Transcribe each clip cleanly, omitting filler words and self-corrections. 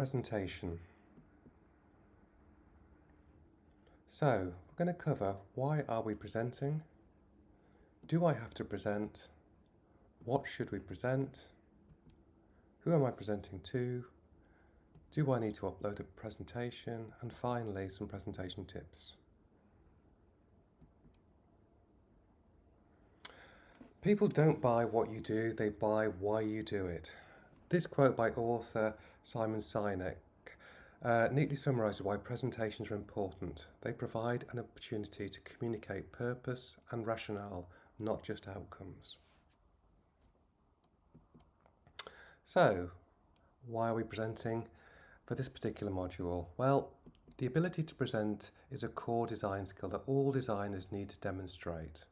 Presentation. So, we're going to cover why are we presenting? Do I have to present? What should we present? Who am I presenting to? Do I need to upload a presentation? And finally, some presentation tips. People don't buy what you do, they buy why you do it. This quote by author Simon Sinek neatly summarises why presentations are important. They provide an opportunity to communicate purpose and rationale, not just outcomes. So, why are we presenting for this particular module? Well, the ability to present is a core design skill that all designers need to demonstrate.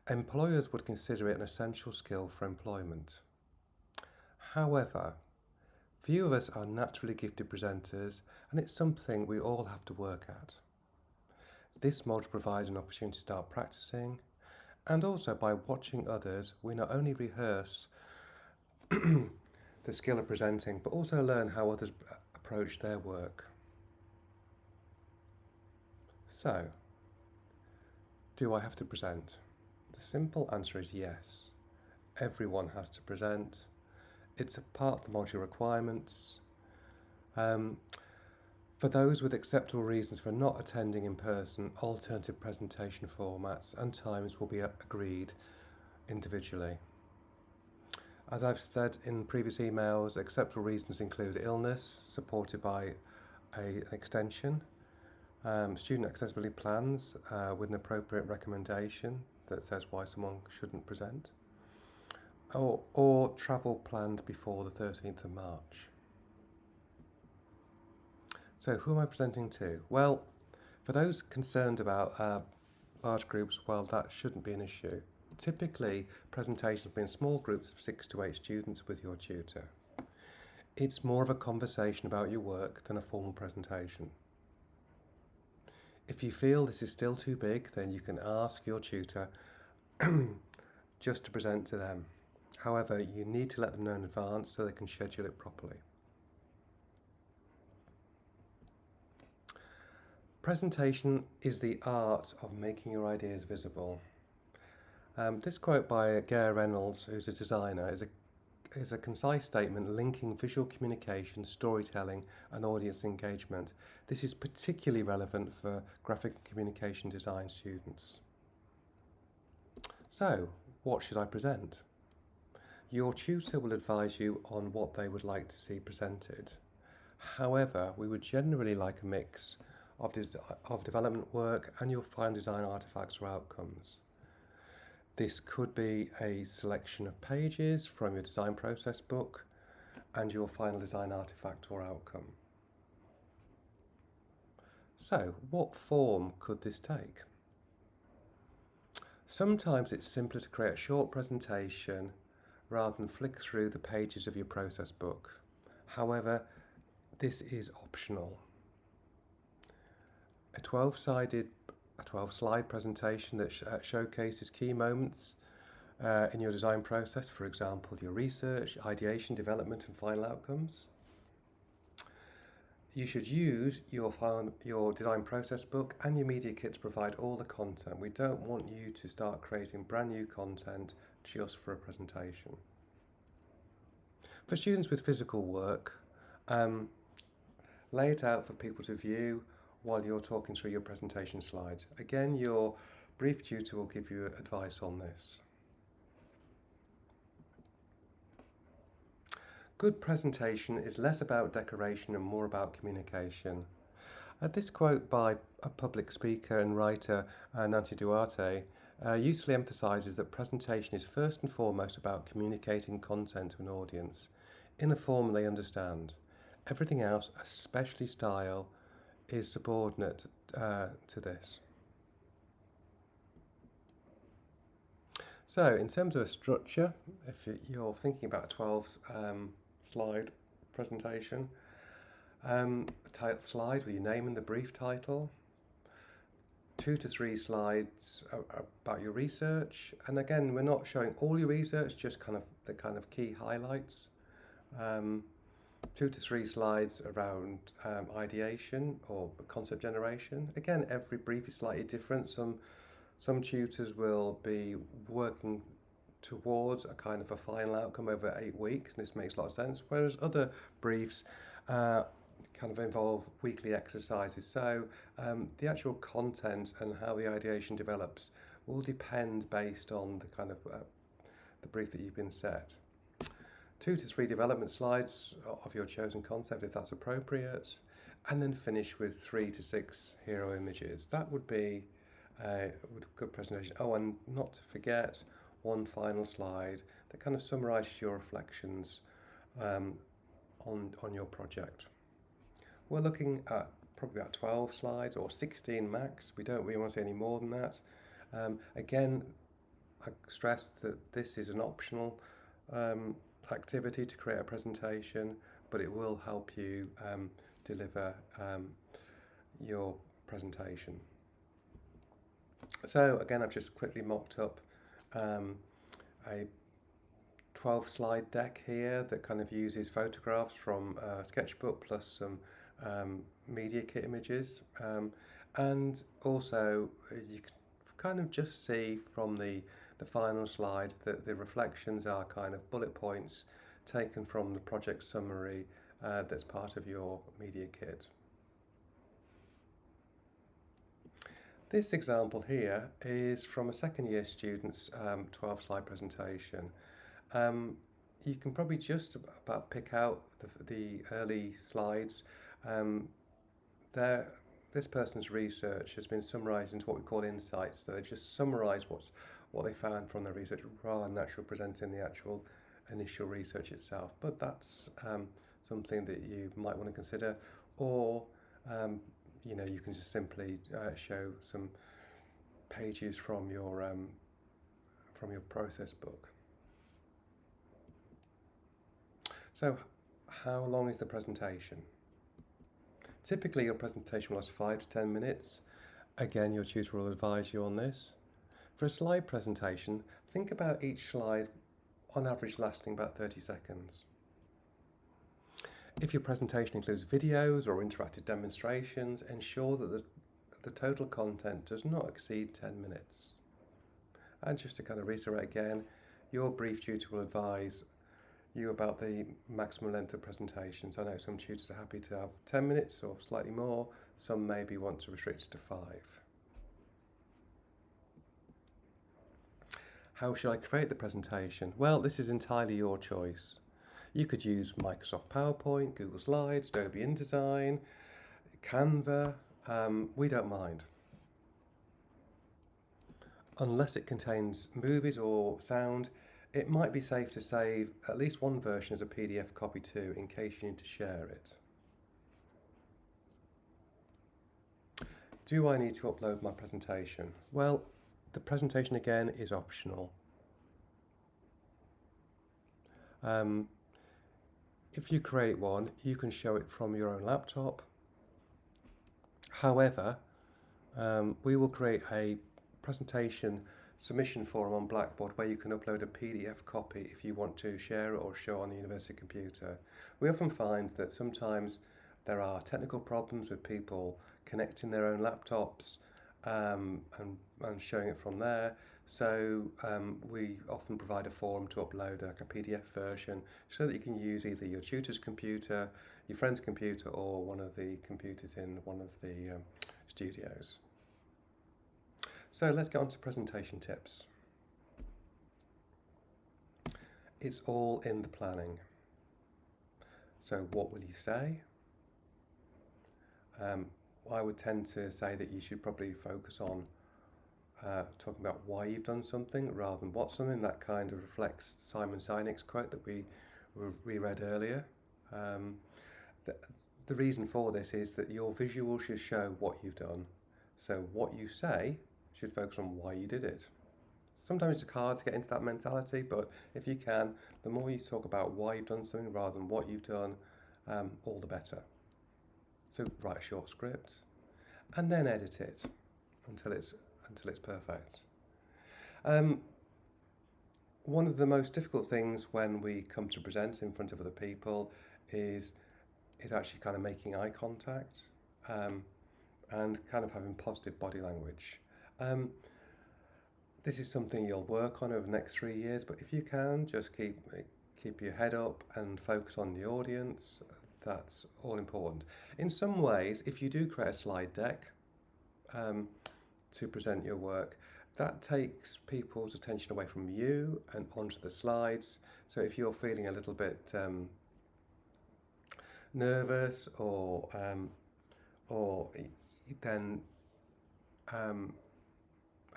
Employers would consider it an essential skill for employment. However, few of us are naturally gifted presenters, and it's something we all have to work at. This module provides an opportunity to start practicing, and also by watching others, we not only rehearse the skill of presenting, but also learn how others approach their work. So, do I have to present? The simple answer is yes. Everyone has to present. It's a part of the module requirements. For those with acceptable reasons for not attending in person, alternative presentation formats and times will be agreed individually. As I've said in previous emails, acceptable reasons include illness, supported by an extension, student accessibility plans with an appropriate recommendation that says why someone shouldn't present, or travel planned before the 13th of March. So who am I presenting to? Well, for those concerned about large groups, well, that shouldn't be an issue. Typically, presentations will be in small groups of 6 to 8 students with your tutor. It's more of a conversation about your work than a formal presentation. If you feel this is still too big, then you can ask your tutor just to present to them. However, you need to let them know in advance so they can schedule it properly. Presentation is the art of making your ideas visible. This quote by Gare Reynolds, who's a designer, is a concise statement linking visual communication, storytelling, and audience engagement. This is particularly relevant for graphic and communication design students. So, what should I present? Your tutor will advise you on what they would like to see presented. However, we would generally like a mix of development work and your final design artifacts or outcomes. This could be a selection of pages from your design process book and your final design artifact or outcome. So, what form could this take? Sometimes it's simpler to create a short presentation rather than flick through the pages of your process book. However, this is optional. A 12-slide presentation that showcases key moments in your design process, for example, your research, ideation, development, and final outcomes. You should use your design process book and your media kit to provide all the content. We don't want you to start creating brand new content just for a presentation. For students with physical work, lay it out for people to view while you're talking through your presentation slides. Again, your brief tutor will give you advice on this. Good presentation is less about decoration and more about communication. This quote by a public speaker and writer, Nancy Duarte, usefully emphasises that presentation is first and foremost about communicating content to an audience in a form they understand. Everything else, especially style, is subordinate to this. So, in terms of a structure, if you're thinking about a 12-slide presentation, a title slide with your name and the brief title, 2 to 3 slides about your research, and again, we're not showing all your research, just the key highlights. 2 to 3 slides around ideation or concept generation. Again, every brief is slightly different. Some tutors will be working towards a kind of a final outcome over 8 weeks, and this makes a lot of sense, whereas other briefs kind of involve weekly exercises. So the actual content and how the ideation develops will depend based on the kind of the brief that you've been set. 2 to 3 development slides of your chosen concept if that's appropriate, and then finish with 3 to 6 hero images. That would be a good presentation. Oh, and not to forget, one final slide that kind of summarises your reflections on your project. We're looking at probably about 12 slides or 16 max. We don't really want to see any more than that. Again, I stress that this is an optional activity to create a presentation, but it will help you deliver your presentation. So again, I've just quickly mocked up a 12 slide deck here that kind of uses photographs from Sketchbook plus some media kit images, and also you can kind of just see from the final slide that the reflections are kind of bullet points taken from the project summary that's part of your media kit. This example here is from a second year student's 12 slide presentation. You can probably just about pick out the early slides. This person's research has been summarised into what we call insights. So they just summarise what they found from their research rather than actually presenting the actual initial research itself. But that's something that you might want to consider, or you can just simply show some pages from your process book. So, how long is the presentation? Typically, your presentation will last 5 to 10 minutes. Again, your tutor will advise you on this. For a slide presentation, think about each slide on average lasting about 30 seconds. If your presentation includes videos or interactive demonstrations, ensure that the total content does not exceed 10 minutes. And just to kind of reiterate again, your brief tutor will advise you about the maximum length of presentations. I know some tutors are happy to have 10 minutes or slightly more. Some maybe want to restrict it to 5. How should I create the presentation? Well, this is entirely your choice. You could use Microsoft PowerPoint, Google Slides, Adobe InDesign, Canva. We don't mind. Unless it contains movies or sound, it might be safe to save at least one version as a PDF copy too, in case you need to share it. Do I need to upload my presentation? Well, the presentation again is optional. If you create one, you can show it from your own laptop. However, we will create a presentation submission form on Blackboard where you can upload a PDF copy if you want to share it or show on the university computer. We often find that sometimes there are technical problems with people connecting their own laptops and showing it from there. So we often provide a form to upload like a PDF version so that you can use either your tutor's computer, your friend's computer, or one of the computers in one of the studios. So let's get on to presentation tips. It's all in the planning. So what will you say? I would tend to say that you should probably focus on talking about why you've done something rather than what something. That kind of reflects Simon Sinek's quote that we read earlier. The reason for this is that your visual should show what you've done. So what you say should focus on why you did it. Sometimes it's hard to get into that mentality, but if you can, the more you talk about why you've done something rather than what you've done, all the better. So write a short script and then edit it until it's perfect. One of the most difficult things when we come to present in front of other people is is actually kind of making eye contact and kind of having positive body language. This is something you'll work on over the next 3 years, but if you can, just keep your head up and focus on the audience. That's all important. In some ways, if you do create a slide deck to present your work, that takes people's attention away from you and onto the slides. So if you're feeling a little bit nervous or then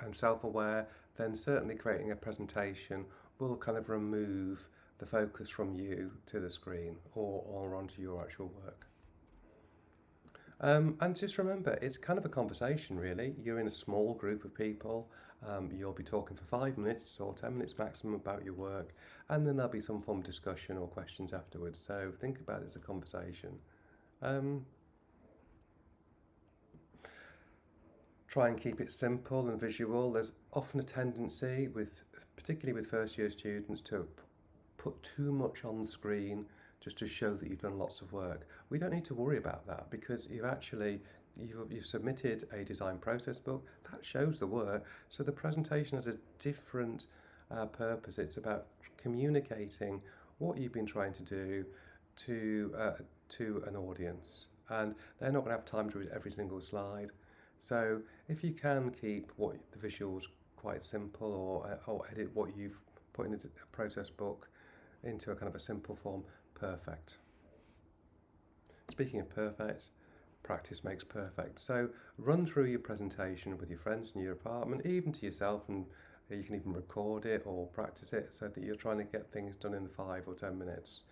and self-aware, then certainly creating a presentation will kind of remove the focus from you to the screen or onto your actual work. And just remember, it's kind of a conversation, really. You're in a small group of people. You'll be talking for 5 minutes or 10 minutes maximum about your work, and then there'll be some form of discussion or questions afterwards. So think about it as a conversation. Try and keep it simple and visual. There's often a tendency, particularly with first-year students, to put too much on the screen just to show that you've done lots of work. We don't need to worry about that because you've submitted a design process book that shows the work. So the presentation has a different purpose. It's about communicating what you've been trying to do to an audience, and they're not going to have time to read every single slide. So if you can keep the visuals quite simple or edit what you've put in a process book into a kind of a simple form, perfect. Speaking of perfect, practice makes perfect. So run through your presentation with your friends in your apartment, even to yourself, and you can even record it or practice it so that you're trying to get things done in 5 or 10 minutes.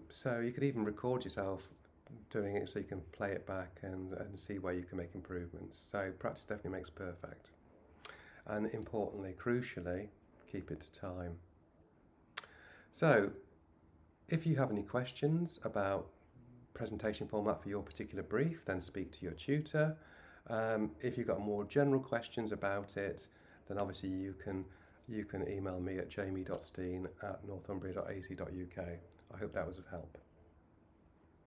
So you could even record yourself doing it so you can play it back and see where you can make improvements. So practice definitely makes perfect. And importantly, crucially, keep it to time. So if you have any questions about presentation format for your particular brief, then speak to your tutor. If you've got more general questions about it, then obviously you can email me at jamie.steen@northumbria.ac.uk. I hope that was of help.